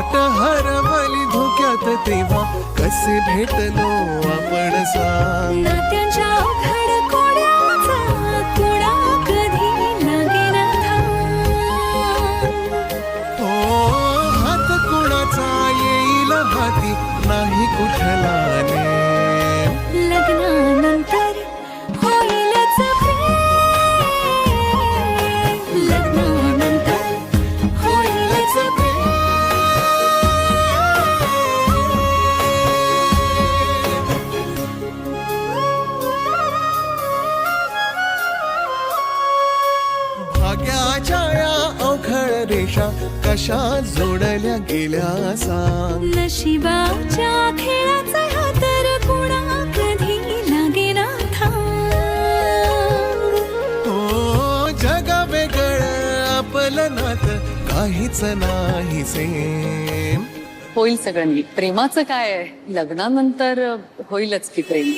बोट हरवली धोक्यात तेव्हा कसे भेटलो आपण सांग. नात्यांच्या खडकोड्याचा तुडा कधी लागेना थांब. हो हात कुणाचा येईल हाती नाही कुठला नेम. लग्नानंतर होईलच प्रेम. लग्नानंतर होईलच प्रेम. भाग्याच्या या अवखळ रेषा कशा जोडल्या गेल्या सांग. नशिबाच्या खेळाचा हा तर कुणा कधी लागेना थांब. हो जग वेगळं आपलं नातं काहीच नाही सेम. होईल सगळं नीट. प्रेमाचं काय आहे, लग्नानंतर होईलच की प्रेम.